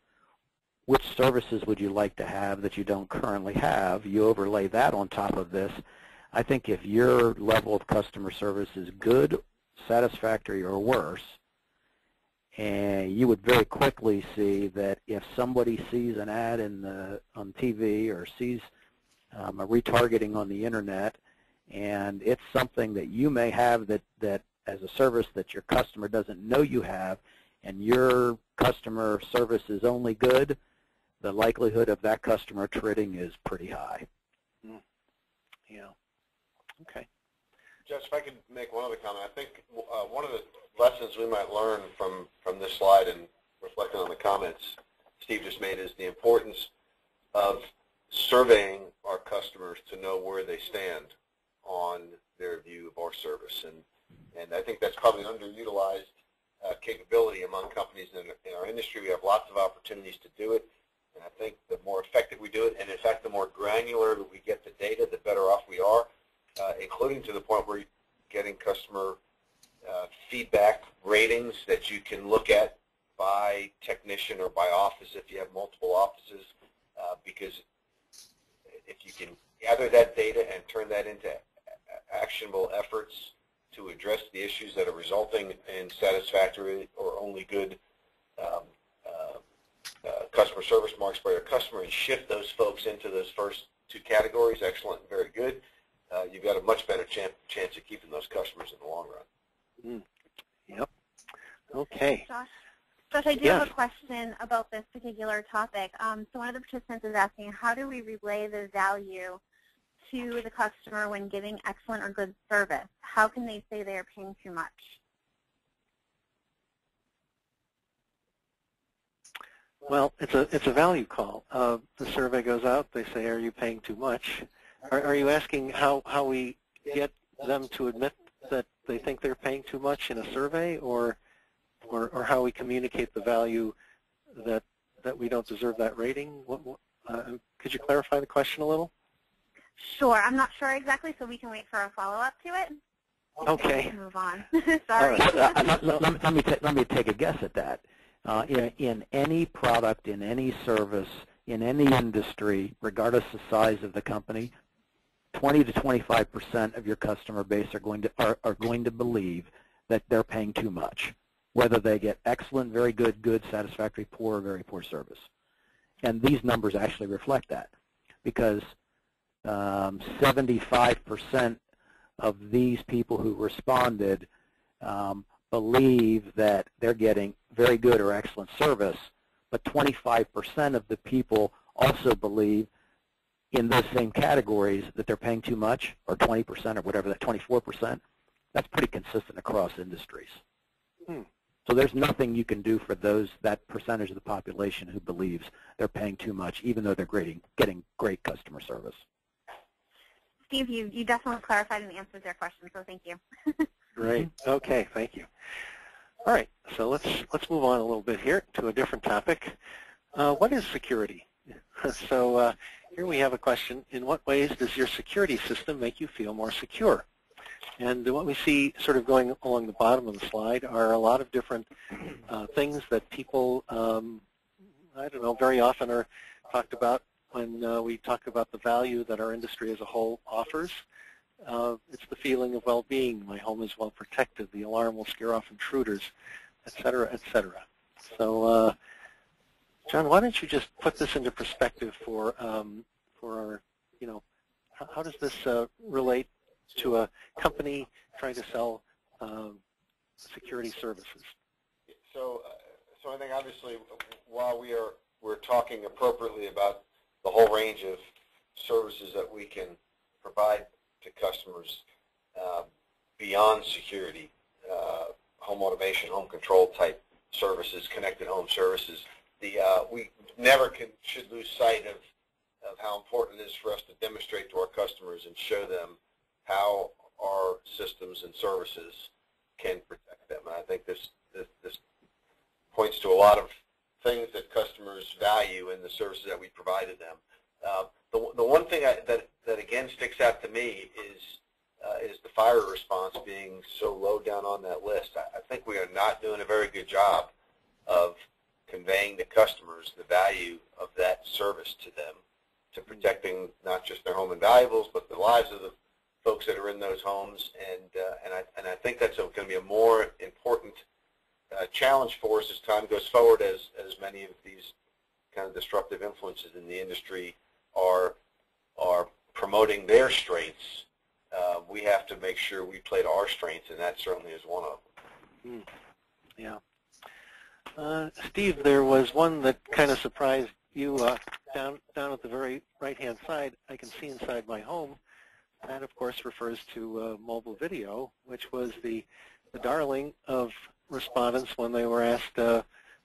which services would you like to have that you don't currently have, you overlay that on top of this. I think if your level of customer service is good, satisfactory, or worse, and you would very quickly see that if somebody sees an ad on TV or sees a retargeting on the internet, and it's something that you may have that as a service that your customer doesn't know you have, and your customer service is only good, the likelihood of that customer trading is pretty high. Yeah. Okay. Judge, if I could make one other comment, I think one of the lessons we might learn from this slide and reflecting on the comments Steve just made is the importance of surveying our customers to know where they stand on their view of our service. And I think that's probably an underutilized capability among companies in our industry. We have lots of opportunities to do it. And I think the more effective we do it, and in fact the more granular we get the data, the better off we are, including to the point where you're getting customer feedback ratings that you can look at by technician or by office if you have multiple offices, because if you can gather that data and turn that into actionable efforts to address the issues that are resulting in satisfactory or only good customer service marks by your customer, and shift those folks into those first two categories, excellent and very good, you've got a much better chance of keeping those customers in the long run. Yep. Okay. Josh, I do have a question about this particular topic. So one of the participants is asking, how do we relay the value to the customer when giving excellent or good service? How can they say they are paying too much? Well, it's a value call. The survey goes out. They say, "Are you paying too much?" Are you asking how we get them to admit that they think they're paying too much in a survey, or how we communicate the value that we don't deserve that rating? Could you clarify the question a little? Sure. I'm not sure exactly, so we can wait for a follow-up to it. Okay. Move on. Sorry. Let me take a guess at that. In any product, in any service, in any industry, regardless of the size of the company, 20 to 25% of your customer base are going to believe that they're paying too much, whether they get excellent, very good, good, satisfactory, poor, or very poor service. And these numbers actually reflect that, because 75% of these people who responded believe that they're getting very good or excellent service, but 25% of the people also believe in those same categories that they're paying too much, or 20% or whatever, that 24%. That's pretty consistent across industries. So there's nothing you can do for that percentage of the population who believes they're paying too much, even though they're getting great customer service. Steve, you definitely clarified and answered their question, so thank you. Great. Okay, thank you. All right, so let's move on a little bit here to a different topic. What is security? So here we have a question. In what ways does your security system make you feel more secure? And what we see sort of going along the bottom of the slide are a lot of different things that people, I don't know, very often are talked about when we talk about the value that our industry as a whole offers. It's the feeling of well-being. My home is well protected. The alarm will scare off intruders, et cetera, et cetera. So, John, why don't you just put this into perspective for our, how does this relate to a company trying to sell security services? So I think obviously while we're talking appropriately about the whole range of services that we can provide to customers beyond security, home automation, home control type services, connected home services, we never should lose sight of how important it is for us to demonstrate to our customers and show them how our systems and services can protect them. And I think this points to a lot of things that customers value in the services that we provided them. The one thing that again sticks out to me is the fire response being so low down on that list. I think we are not doing a very good job of conveying to customers the value of that service to them, to protecting not just their home and valuables, but the lives of the folks that are in those homes. And I think that's going to be a more important challenge for us as time goes forward, as many of these kind of disruptive influences in the industry are promoting their strengths. We have to make sure we play to our strengths, and that certainly is one of them. Yeah. Steve, there was one that kind of surprised you down at the very right-hand side. I can see inside my home. That, of course, refers to mobile video, which was the darling of respondents when they were asked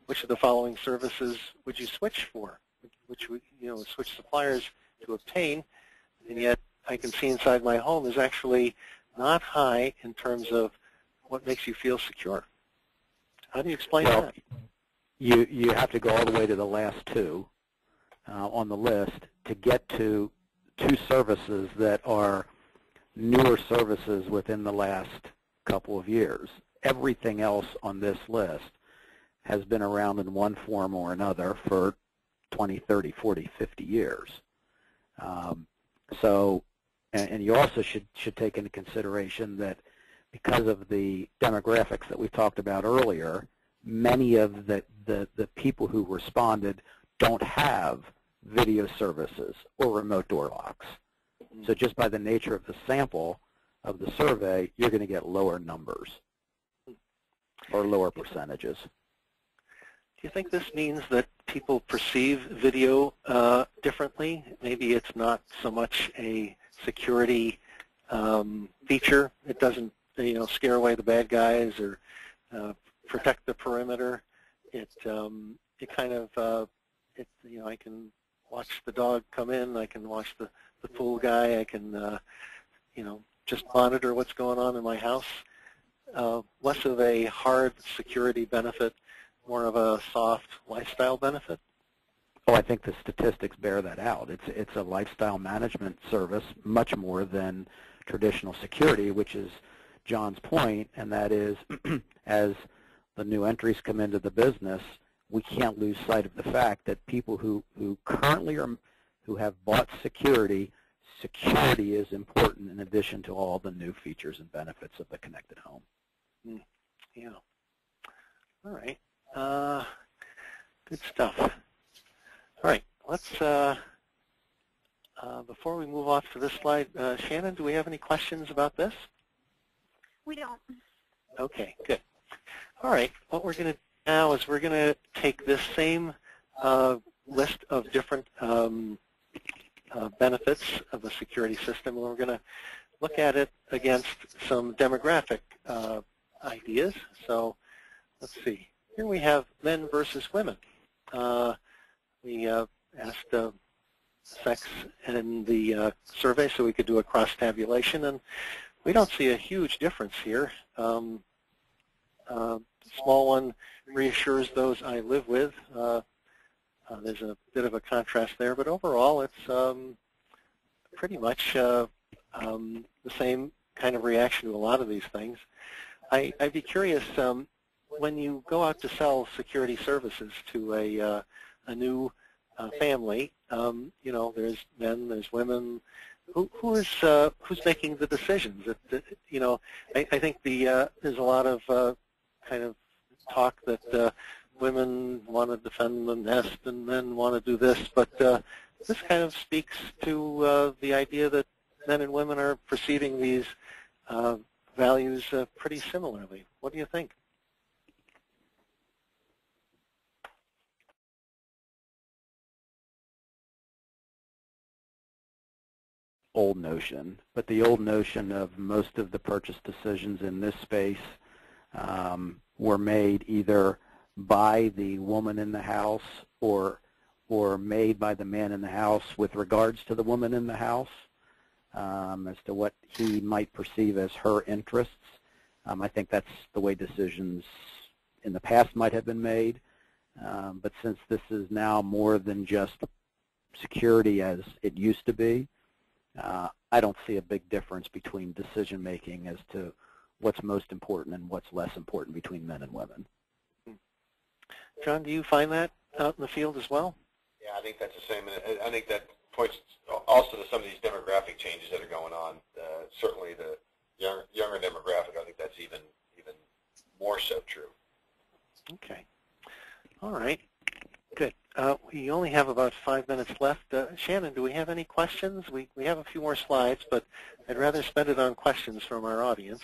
which of the following services would you switch for, which would switch suppliers to obtain, and yet I can see inside my home is actually not high in terms of what makes you feel secure. How do you explain that? You have to go all the way to the last two. on the list to get to two services that are newer services within the last couple of years. Everything else on this list has been around in one form or another for 20, 30, 40, 50 years. And you also should take into consideration that because of the demographics that we talked about earlier, many of the people who responded don't have video services or remote door locks. So just by the nature of the sample of the survey, you're going to get lower numbers or lower percentages. Do you think this means that people perceive video differently? Maybe it's not so much a security feature. It doesn't, scare away the bad guys or protect the perimeter. It kind of, I can watch the dog come in. I can watch the pool guy. I can, just monitor what's going on in my house. Less of a hard security benefit, more of a soft lifestyle benefit? Oh, I think the statistics bear that out. It's a lifestyle management service much more than traditional security, which is John's point, and that is as the new entries come into the business, we can't lose sight of the fact that people who currently who have bought security is important in addition to all the new features and benefits of the connected home. Yeah. All right. Good stuff. All right. Let's, before we move off to this slide, Shannon, do we have any questions about this? We don't. Okay, good. All right. What we're going to do now is we're going to take this same list of different benefits of a security system, and we're going to look at it against some demographic ideas. So let's see. Here we have men versus women. We asked sex in the survey so we could do a cross-tabulation, and we don't see a huge difference here. Small one reassures those I live with. There's a bit of a contrast there, but overall it's pretty much the same kind of reaction to a lot of these things. I'd be curious, when you go out to sell security services to a new family, there's men, there's women. Who's making the decisions? I think there's a lot of kind of talk that women want to defend the nest and men want to do this, but this kind of speaks to the idea that men and women are perceiving these values pretty similarly. What do you think? Old notion, but the old notion of most of the purchase decisions in this space were made either by the woman in the house or made by the man in the house with regards to the woman in the house as to what he might perceive as her interests. I think that's the way decisions in the past might have been made, but since this is now more than just security as it used to be, I don't see a big difference between decision making as to what's most important and what's less important between men and women. John, do you find that out in the field as well? Yeah, I think that's the same. And I think that points also to some of these demographic changes that are going on. Certainly the younger demographic, I think that's even more so true. Okay. All right. Good. We only have about 5 minutes left. Shannon, do we have any questions? We have a few more slides, but I'd rather spend it on questions from our audience.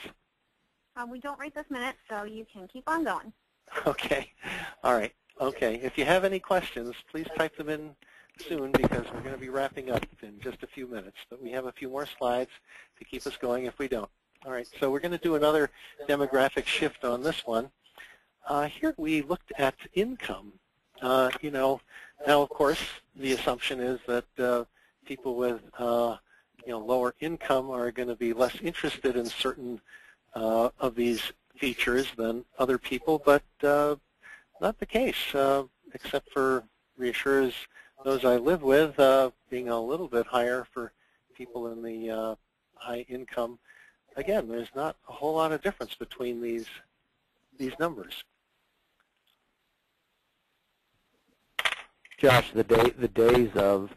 We don't right this minute, so you can keep on going. Okay. All right. Okay. If you have any questions, please type them in soon because we're going to be wrapping up in just a few minutes. But we have a few more slides to keep us going if we don't. All right. So we're going to do another demographic shift on this one. Here we looked at income. Now, of course, the assumption is that people with lower income are going to be less interested in certain of these features than other people, but not the case, except for reassures those I live with being a little bit higher for people in the high income. Again, there's not a whole lot of difference between these numbers. Josh, the days of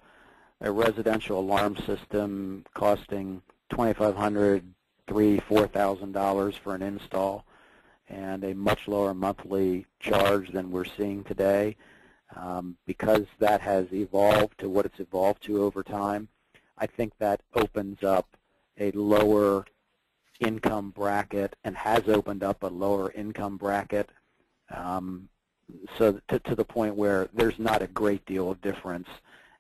a residential alarm system costing $2,500, $3,000, $4,000 for an install, and a much lower monthly charge than we're seeing today, because that has evolved to what it's evolved to over time, I think that opens up a lower income bracket and has opened up a lower income bracket, so to the point where there's not a great deal of difference,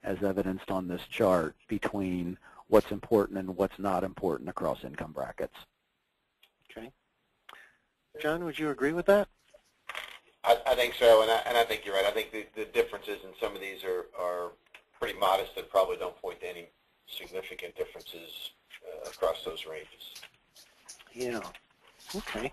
as evidenced on this chart, between what's important and what's not important across income brackets. Okay. John, would you agree with that? I think so, and I think you're right. I think the differences in some of these are pretty modest and probably don't point to any significant differences across those ranges. Yeah. Okay.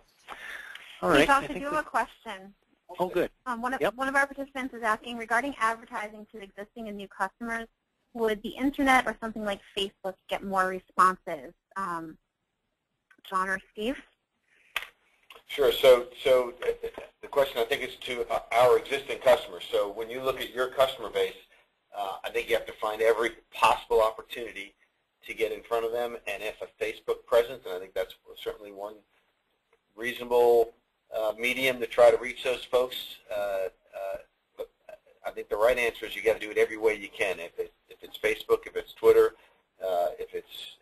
All right. Josh, I do have a question. Oh, good. One of our participants is asking, regarding advertising to existing and new customers, would the internet or something like Facebook get more responses? John or Steve? Sure. So the question, I think, is to our existing customers. So when you look at your customer base, I think you have to find every possible opportunity to get in front of them. And if a Facebook presence, and I think that's certainly one reasonable medium to try to reach those folks. But I think the right answer is you got to do it every way you can. If it's Facebook, if it's Twitter, if it's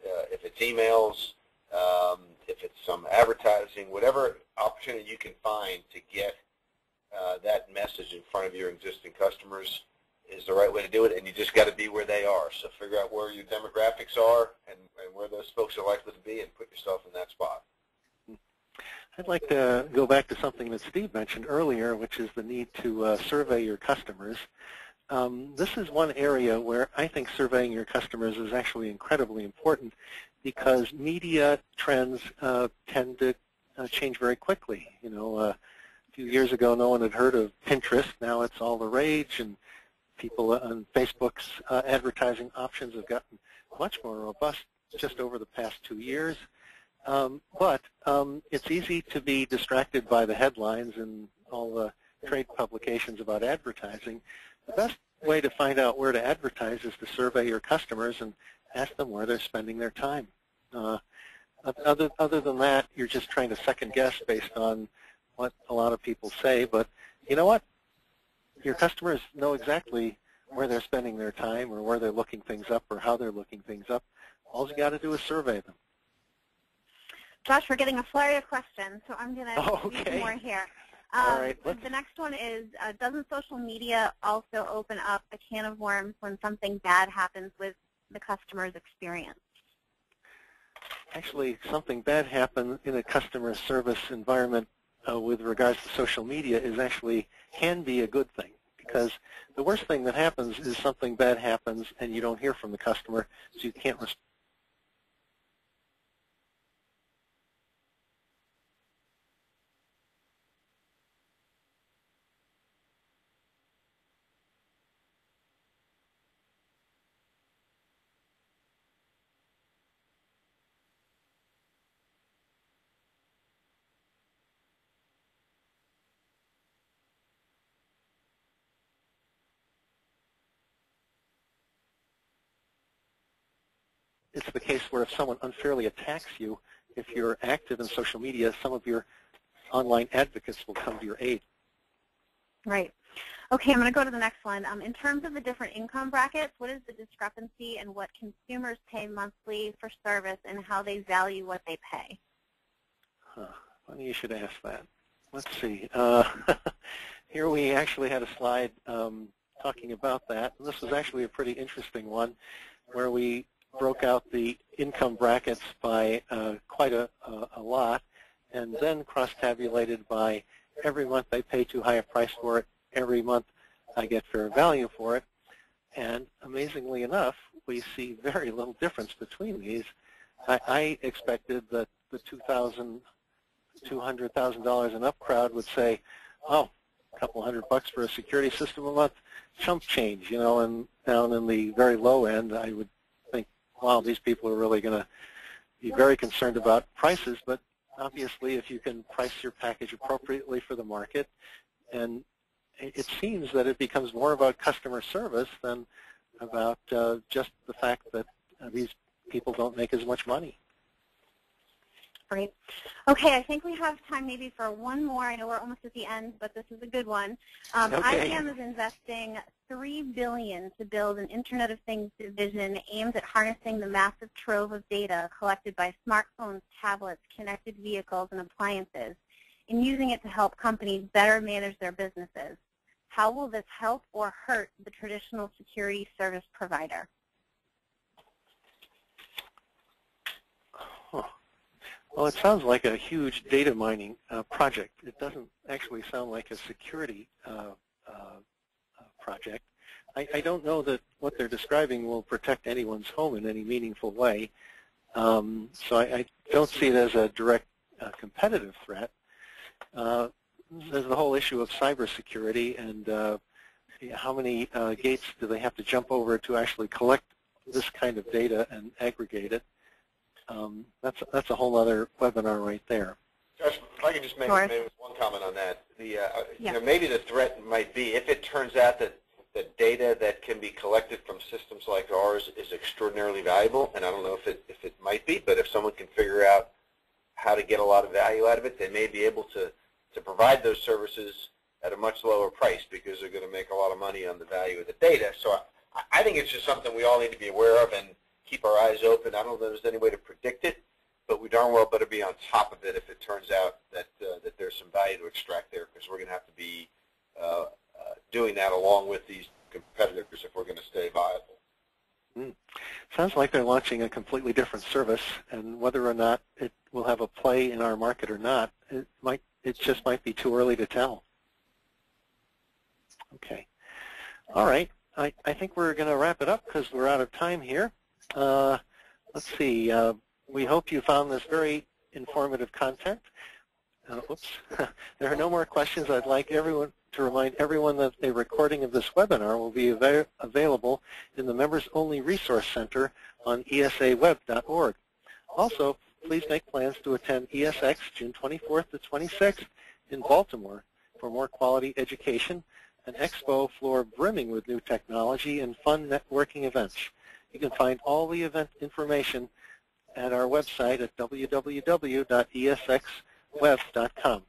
emails, if it's some advertising, whatever opportunity you can find to get that message in front of your existing customers is the right way to do it, and you just got to be where they are. So figure out where your demographics are and where those folks are likely to be, and put yourself in that spot. I'd like to go back to something that Steve mentioned earlier, which is the need to survey your customers. This is one area where I think surveying your customers is actually incredibly important, because media trends tend to change very quickly. You know, a few years ago, no one had heard of Pinterest. Now it's all the rage, and people on Facebook's advertising options have gotten much more robust just over the past 2 years. But it's easy to be distracted by the headlines and all the trade publications about advertising. The best way to find out where to advertise is to survey your customers and ask them where they're spending their time. Other than that, you're just trying to second guess based on what a lot of people say. But you know what? Your customers know exactly where they're spending their time, or where they're looking things up, or how they're looking things up. All you got to do is survey them. Josh, we're getting a flurry of questions, so I'm going to read some more here. All right, the next one is, doesn't social media also open up a can of worms when something bad happens with the customer's experience? Actually, something bad happen in a customer service environment with regards to social media can be a good thing, because the worst thing that happens is something bad happens and you don't hear from the customer, so you can't respond. It's the case where if someone unfairly attacks you, if you're active in social media, some of your online advocates will come to your aid. Right. Okay, I'm going to go to the next one. In terms of the different income brackets, what is the discrepancy in what consumers pay monthly for service and how they value what they pay? Funny you should ask that. Let's see. Here we actually had a slide talking about that. And this was actually a pretty interesting one, where we broke out the income brackets by quite a lot, and then cross-tabulated by every month I pay too high a price for it, every month I get fair value for it. And amazingly enough, we see very little difference between these. I expected that the $200,000 and up crowd would say, oh, a couple $100 for a security system a month, chump change, you know, and down in the very low end, I would think, wow, these people are really going to be very concerned about prices, but obviously if you can price your package appropriately for the market, and it seems that it becomes more about customer service than about just the fact that these people don't make as much money. Great. Okay, I think we have time maybe for one more. I know we're almost at the end, but this is a good one. Okay. IBM is investing $3 billion to build an Internet of Things division aimed at harnessing the massive trove of data collected by smartphones, tablets, connected vehicles, and appliances, and using it to help companies better manage their businesses. How will this help or hurt the traditional security service provider? Huh. Well, it sounds like a huge data mining project. It doesn't actually sound like a security project. I don't know that what they're describing will protect anyone's home in any meaningful way. So I don't see it as a direct competitive threat. There's the whole issue of cybersecurity and how many gates do they have to jump over to actually collect this kind of data and aggregate it. That's a whole other webinar right there. Josh, if I could just make one comment on that. You know, maybe the threat might be if it turns out that the data that can be collected from systems like ours is extraordinarily valuable, and I don't know if it might be, but if someone can figure out how to get a lot of value out of it, they may be able to provide those services at a much lower price because they're going to make a lot of money on the value of the data. So I think it's just something we all need to be aware of and keep our eyes open. I don't know if there's any way to predict it, but we darn well better be on top of it if it turns out that that there's some value to extract there, because we're going to have to be doing that along with these competitors if we're going to stay viable. Sounds like they're launching a completely different service, and whether or not it will have a play in our market or not, it just might be too early to tell. Okay. All right. I think we're going to wrap it up because we're out of time here. Let's see. We hope you found this very informative content. Oops. There are no more questions. I'd like everyone to remind everyone that a recording of this webinar will be available in the Members Only Resource Center on esaweb.org. Also, please make plans to attend ESX June 24th to 26th in Baltimore for more quality education, an expo floor brimming with new technology and fun networking events. You can find all the event information at our website at www.esxweb.com.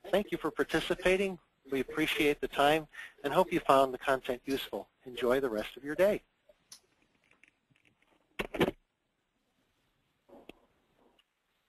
Thank you for participating. We appreciate the time and hope you found the content useful. Enjoy the rest of your day.